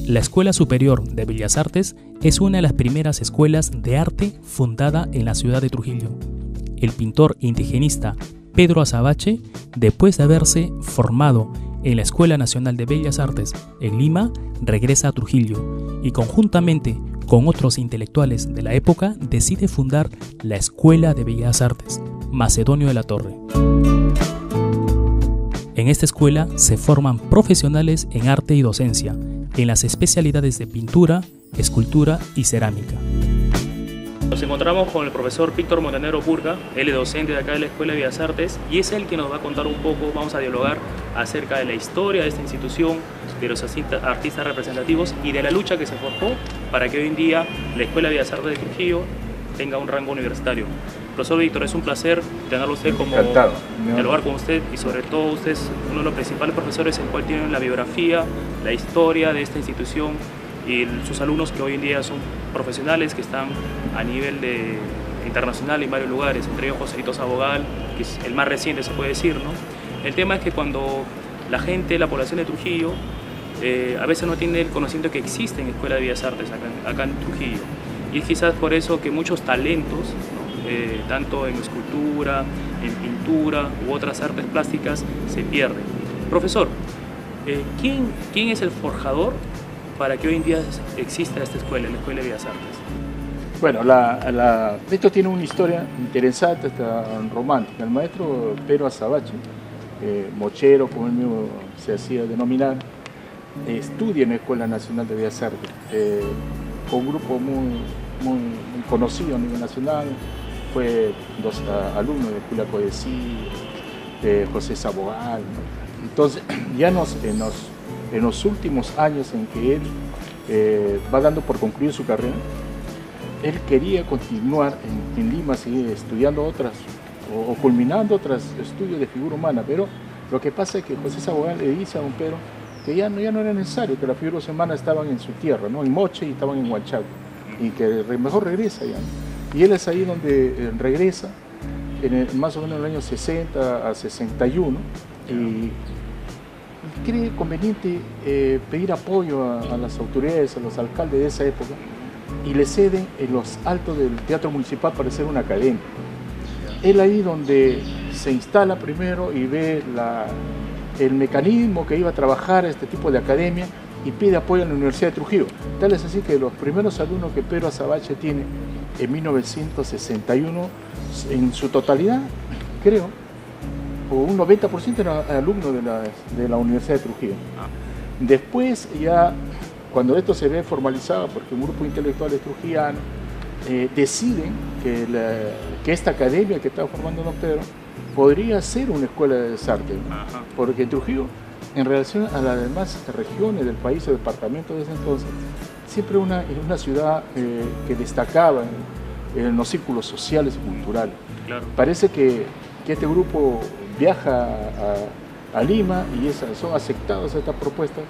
La Escuela Superior de Bellas Artes es una de las primeras escuelas de arte fundada en la ciudad de Trujillo. El pintor indigenista Pedro Azabache, después de haberse formado en la Escuela Nacional de Bellas Artes en Lima, regresa a Trujillo y conjuntamente con otros intelectuales de la época decide fundar la Escuela de Bellas Artes, Macedonio de la Torre. En esta escuela se forman profesionales en arte y docencia, en las especialidades de pintura, escultura y cerámica. Nos encontramos con el profesor Víctor Montenegro Purga, él es docente de acá de la Escuela de Bellas Artes y es él quien nos va a contar un poco, vamos a dialogar acerca de la historia de esta institución, de los artistas representativos y de la lucha que se forjó para que hoy en día la Escuela de Bellas Artes de Trujillo tenga un rango universitario. Profesor Víctor, es un placer tenerlo usted como dialogar con usted y sobre todo usted es uno de los principales profesores el cual tiene la biografía, la historia de esta institución y sus alumnos que hoy en día son profesionales que están a nivel internacional en varios lugares, entre ellos Joselito Sabogal, que es el más reciente se puede decir, ¿no? El tema es que cuando la gente, la población de Trujillo, a veces no tiene el conocimiento que existe en Escuela de Bellas Artes acá en Trujillo. Y es quizás por eso que muchos talentos, ¿no? Tanto en escultura, en pintura u otras artes plásticas, se pierden. Profesor, ¿quién es el forjador para que hoy en día exista esta escuela, la Escuela de Bellas Artes? Bueno, esto tiene una historia interesante, hasta romántica. El maestro Pedro Azabache, mochero, como él mismo se hacía denominar, estudia en la Escuela Nacional de Bellas Artes, con un grupo muy conocido a nivel nacional. Fue dos alumnos de Julia Codesí, de José Sabogal, ¿no? Entonces, ya en los últimos años en que él va dando por concluir su carrera, él quería continuar en Lima, seguir estudiando otras o culminando otros estudios de figura humana, pero lo que pasa es que José Sabogal le dice a don Pedro que ya no era necesario, que las figuras humanas estaban en su tierra, ¿no? En Moche y estaban en Huanchaco, y que mejor regresa ya, ¿no? Y él es ahí donde regresa, más o menos en el año 60 a 61, y cree conveniente pedir apoyo a las autoridades, a los alcaldes de esa época, y le ceden en los altos del Teatro Municipal para hacer una academia. Él ahí donde se instala primero y ve el mecanismo que iba a trabajar este tipo de academia y pide apoyo a la Universidad de Trujillo. Tal es así que los primeros alumnos que Pedro Azabache tiene en 1961, en su totalidad, creo, o un 90% eran alumnos de la Universidad de Trujillo. Después ya, cuando esto se ve formalizado, porque un grupo de intelectuales trujillanos deciden que esta academia que estaba formando don Pedro podría ser una escuela de artes, porque Trujillo, en relación a las demás regiones del país o departamentos de ese entonces, siempre una ciudad que destacaba en los círculos sociales y culturales. Claro. Parece que este grupo viaja a Lima y son aceptados estas propuestas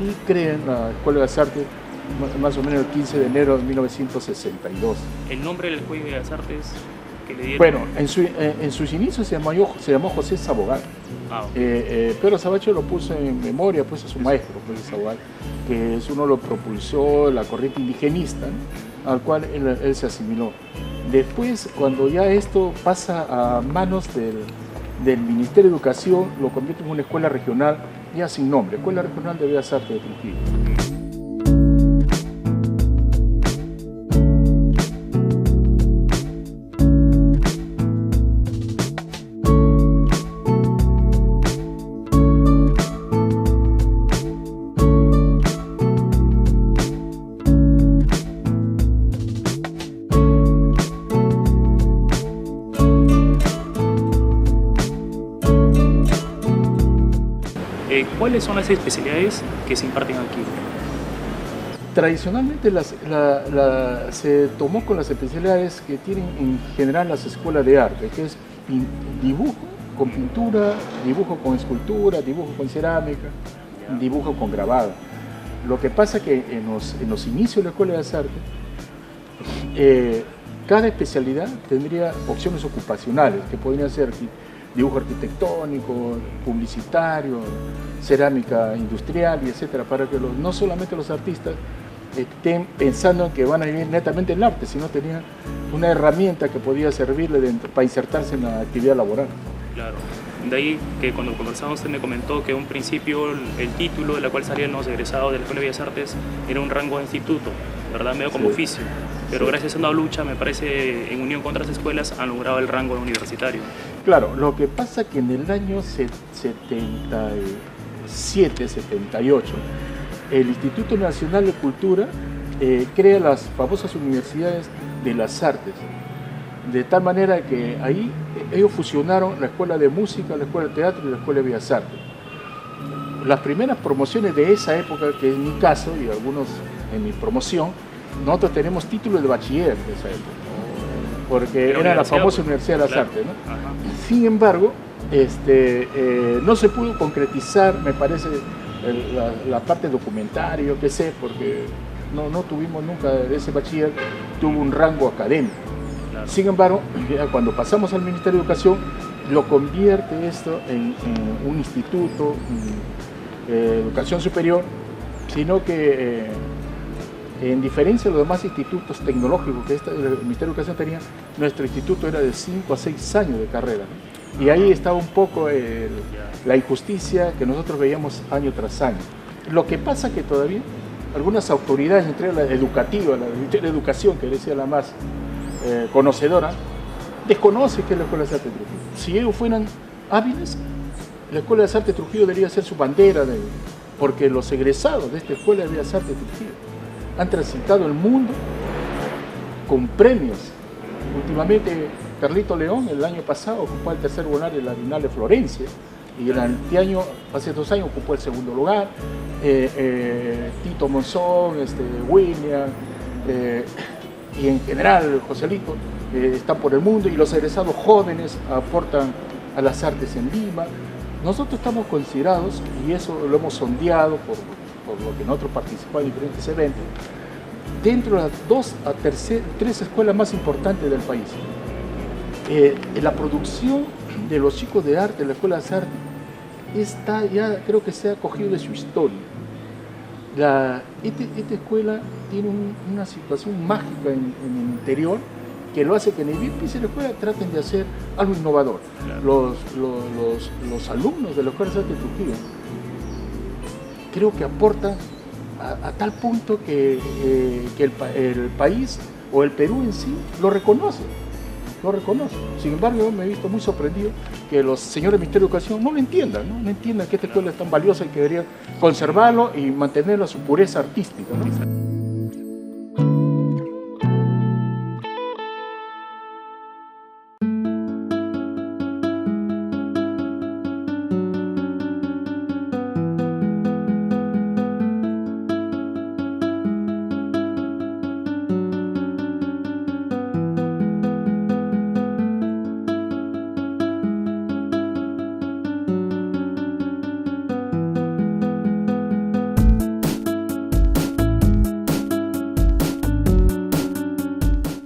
y crean la Escuela de las Artes más o menos el 15 de enero de 1962. ¿El nombre de la Escuela de las Artes que le dieron? Bueno, en sus inicios se llamó José Sabogal. Pedro Azabache lo puso en memoria pues, a su maestro, José Sabogal, que es uno lo propulsó la corriente indigenista, ¿no? Al cual él se asimiló. Después, cuando ya esto pasa a manos del Ministerio de Educación, lo convierte en una escuela regional ya sin nombre, Escuela Regional de Bellas Artes de Trujillo. ¿Cuáles son las especialidades que se imparten aquí? Tradicionalmente se tomó con las especialidades que tienen en general las escuelas de arte, que es dibujo con pintura, dibujo con escultura, dibujo con cerámica, dibujo con grabado. Lo que pasa es que en los inicios de la Escuela de las Artes, cada especialidad tendría opciones ocupacionales, que podrían ser dibujo arquitectónico, publicitario, cerámica industrial y etcétera, para que no solamente los artistas estén pensando en que van a vivir netamente el arte, sino tenían una herramienta que podía servirle para insertarse en la actividad laboral. Claro. De ahí que cuando conversamos usted me comentó que en un principio el título de la cual salían los egresados de la Escuela de Bellas Artes era un rango de instituto, ¿verdad? Medio como oficio. Pero gracias a una lucha, me parece, en unión con otras escuelas, han logrado el rango de universitario. Claro, lo que pasa que en el año 77, 78, el Instituto Nacional de Cultura crea las famosas universidades de las artes. De tal manera que ahí ellos fusionaron la Escuela de Música, la Escuela de Teatro y la Escuela de Bellas Artes. Las primeras promociones de esa época, que es mi caso y algunos en mi promoción, nosotros tenemos títulos de bachiller de esa época, porque era la famosa Universidad de las Artes, ¿no? Sin embargo, no se pudo concretizar, me parece, la parte documentaria, qué sé, porque no tuvimos nunca ese bachiller, tuvo un rango académico. Claro. Sin embargo, cuando pasamos al Ministerio de Educación, lo convierte esto en un instituto de educación superior, sino que en diferencia de los demás institutos tecnológicos que el Ministerio de Educación tenía, nuestro instituto era de 5 a 6 años de carrera, ¿no? Y ahí estaba un poco la injusticia que nosotros veíamos año tras año. Lo que pasa que todavía algunas autoridades, entre la educativa, la Ministerio de Educación, que decía la más conocedora, desconoce que es la Escuela de Artes de Trujillo. Si ellos fueran hábiles, la Escuela de Artes de Trujillo debería ser su bandera, porque los egresados de esta Escuela de Bellas Artes de Trujillo han transitado el mundo con premios. Últimamente, Carlito León, el año pasado, ocupó el tercer lugar de la Bienal de Florencia, y hace 2 años ocupó el segundo lugar. Tito Monzón, William, y en general Joselito están por el mundo, y los egresados jóvenes aportan a las artes en Lima. Nosotros estamos considerados, y eso lo hemos sondeado por lo que nosotros participamos en diferentes eventos, dentro de las 2 a 3 escuelas más importantes del país. La producción de los chicos de arte, la Escuela de Arte, ya creo que se ha cogido de su historia. Esta escuela tiene una situación mágica en el interior, que lo hace que en el piso de la escuela traten de hacer algo innovador. Claro. Los alumnos de la Escuela de Arte de Trujillo creo que aportan a tal punto que el país o el Perú en sí lo reconoce. Sin embargo, yo me he visto muy sorprendido que los señores del Ministerio de Educación no lo entiendan, no entiendan que esta escuela es tan valiosa y que deberían conservarlo y mantenerlo a su pureza artística, ¿no?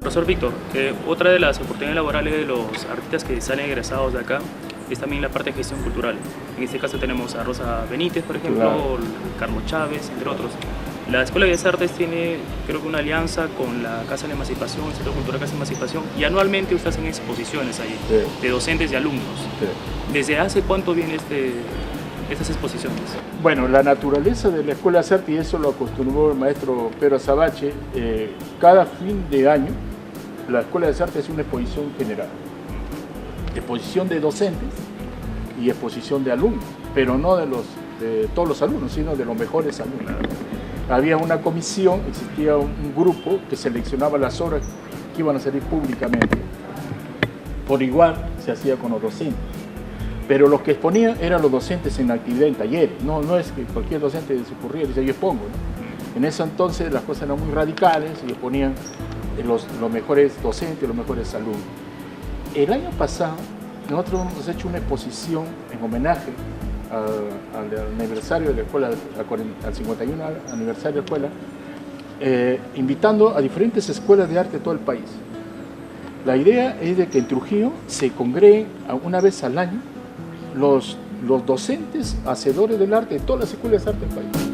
Profesor Víctor, otra de las oportunidades laborales de los artistas que salen egresados de acá es también la parte de gestión cultural. En este caso tenemos a Rosa Benítez, por ejemplo, claro. Carlos Chávez, entre otros. La Escuela de Bellas Artes tiene, creo que una alianza con la Casa de la Emancipación, el Centro Cultural Casa de la Emancipación, y anualmente ustedes hacen exposiciones ahí, sí, de docentes y alumnos. Sí. ¿Desde hace cuánto vienen estas exposiciones? Bueno, la naturaleza de la Escuela de Artes, y eso lo acostumbró el maestro Pedro Azabache, cada fin de año la Escuela de Artes es una exposición general. Exposición de docentes y exposición de alumnos, pero no de todos los alumnos, sino de los mejores alumnos. Había una comisión, existía un grupo que seleccionaba las obras que iban a salir públicamente. Por igual se hacía con los docentes. Pero los que exponían eran los docentes en actividad en talleres. No es que cualquier docente se ocurría y decía yo expongo, ¿no? En ese entonces las cosas eran muy radicales y exponían los mejores docentes, los mejores alumnos. El año pasado nosotros hemos hecho una exposición en homenaje al aniversario de la escuela, al 51 aniversario de la escuela, invitando a diferentes escuelas de arte de todo el país. La idea es de que en Trujillo se congreguen una vez al año los docentes, hacedores del arte de todas las escuelas de arte del país.